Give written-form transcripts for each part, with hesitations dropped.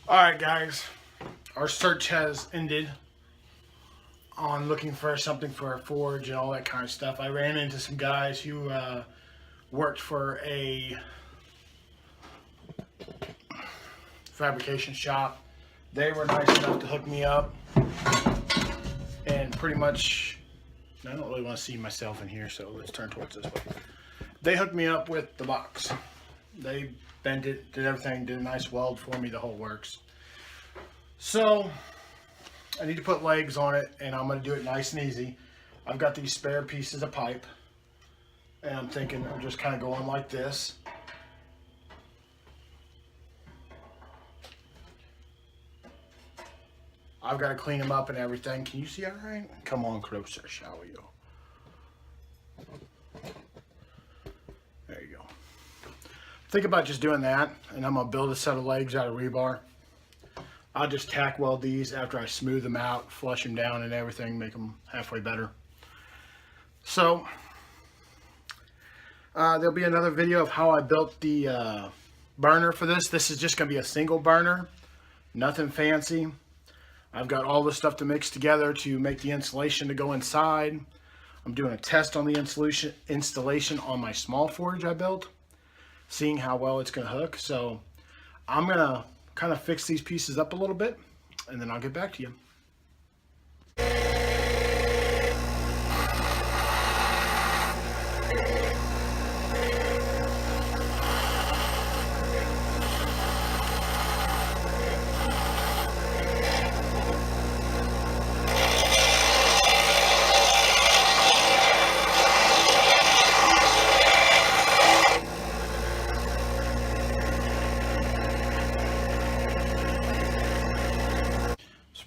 Alright guys, our search has ended on looking for something for a forge and all that kind of stuff. I ran into some guys who worked for a fabrication shop. They were nice enough to hook me up and pretty much, I don't really want to see myself in here, so let's turn towards this way. They hooked me up with the box. They bent it, did everything, did a nice weld for me, the whole works. So I need to put legs on it, and I'm going to do it nice and easy. I've got these spare pieces of pipe, and I'm thinking I'm just kind of going like this. I've got to clean them up and everything. Can you see all right? Come on closer, shall you? There you go. Think about just doing that, and I'm going to build a set of legs out of rebar. I'll just tack weld these after I smooth them out, flush them down and everything, make them halfway better. So, there'll be another video of how I built the burner for this. This is just going to be a single burner, nothing fancy. I've got all this stuff to mix together to make the insulation to go inside. I'm doing a test on the installation on my small forge I built, seeing how well it's going to hook. So I'm going to kind of fix these pieces up a little bit, and then I'll get back to you.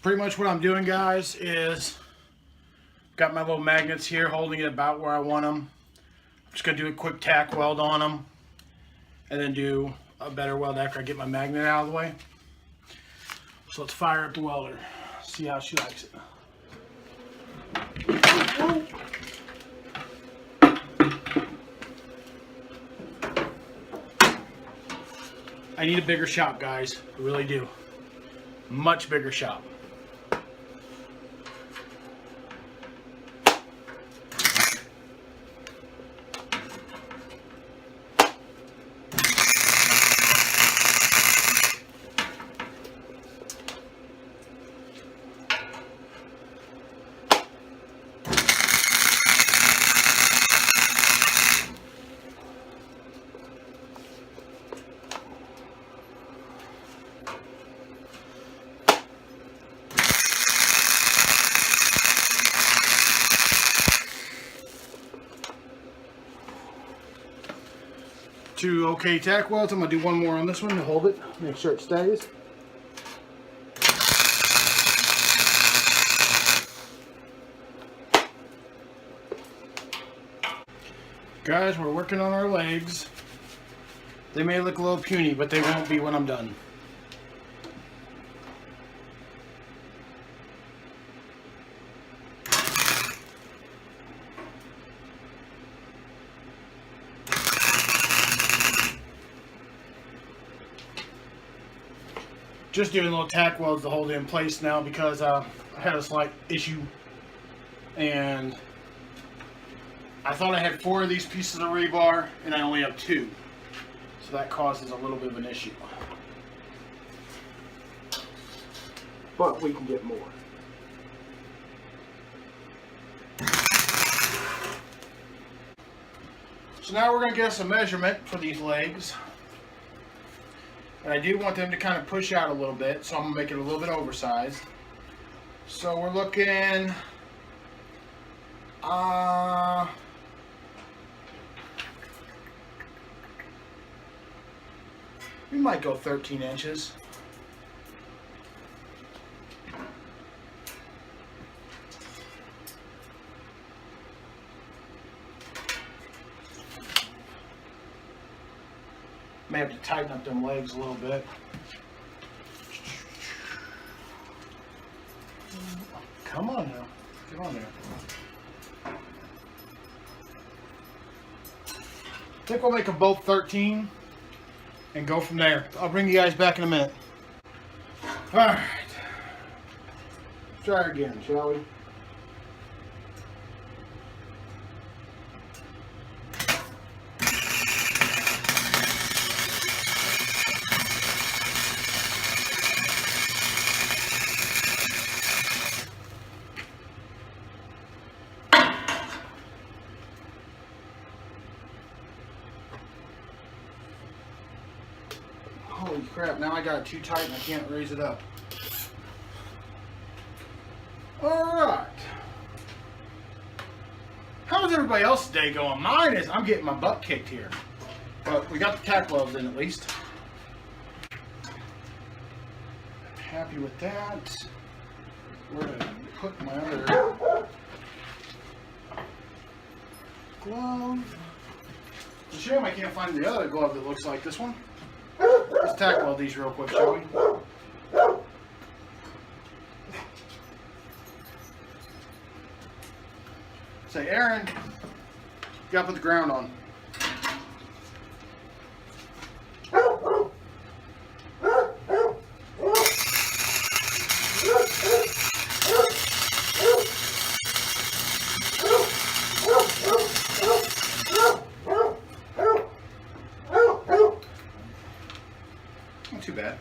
Pretty much what I'm doing, guys, is got my little magnets here holding it about where I want them. I'm just going to do a quick tack weld on them and then do a better weld after I get my magnet out of the way. So let's fire up the welder, see how she likes it. I need a bigger shop, guys. I really do. Much bigger shop. Two okay tack welds. I'm going to do one more on this one to hold it, make sure it stays. Guys, we're working on our legs. They may look a little puny, but they won't be when I'm done. Just doing little tack welds to hold it in place now because I had a slight issue, and I thought I had 4 of these pieces of rebar and I only have 2, so that causes a little bit of an issue, but we can get more. So now we're going to get us a measurement for these legs. And I do want them to kind of push out a little bit, so I'm going to make it a little bit oversized. So we're looking, we might go 13 inches. May have to tighten up them legs a little bit. Come on now, get on there. I think we'll make them both 13 and go from there. I'll bring you guys back in a minute. Alright. Try again, shall we? Holy crap, now I got it too tight and I can't raise it up. Alright. How's everybody else's day going? Mine is, I'm getting my butt kicked here. But we got the tack welds in at least. Happy with that. Where did I put my other glove? It's a shame I can't find the other glove that looks like this one. Let's tack weld these real quick, shall we? Say, Aaron, you gotta put the ground on. Not too bad.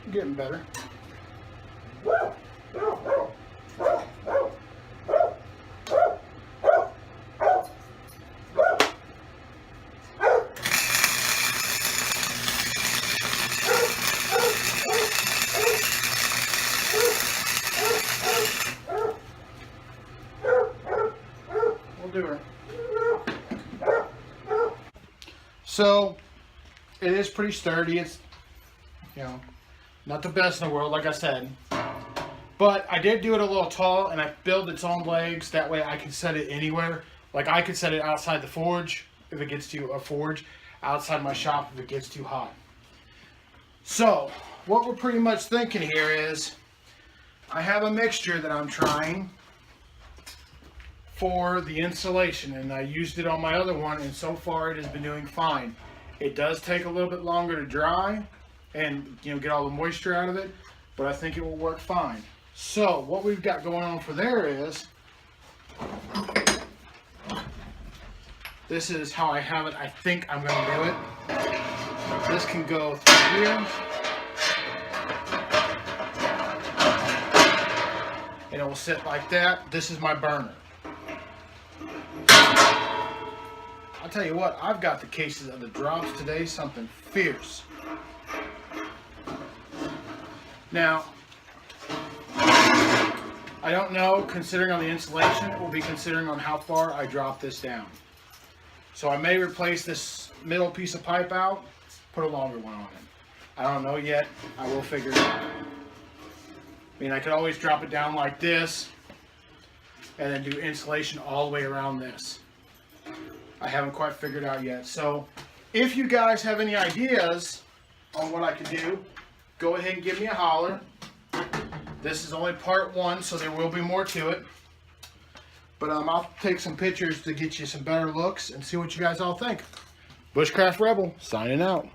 I'm getting better. We'll do her. So it is pretty sturdy. It's, you know, not the best in the world, like I said. But I did do it a little tall, and I built its own legs. That way I can set it anywhere. Like I could set it outside the forge if it gets too, outside my shop if it gets too hot. So what we're pretty much thinking here is I have a mixture that I'm trying for the insulation, and I used it on my other one, and so far it has been doing fine. It does take a little bit longer to dry and, you know, get all the moisture out of it, but I think it will work fine. So what we've got going on for there is, this is how I have it. I think I'm going to do it. This can go through here, and it will sit like that. This is my burner. I'll tell you what, I've got the cases of the drops today, something fierce. Now, I don't know, considering on the insulation, it will be considering on how far I drop this down. So I may replace this middle piece of pipe out, put a longer one on it. I don't know yet, I will figure it out. I mean, I could always drop it down like this, and then do insulation all the way around this. I haven't quite figured out yet. So if you guys have any ideas on what I could do, go ahead and give me a holler. This is only part one, so there will be more to it. But I'll take some pictures to get you some better looks and see what you guys all think. Bushcraft Rebel, signing out.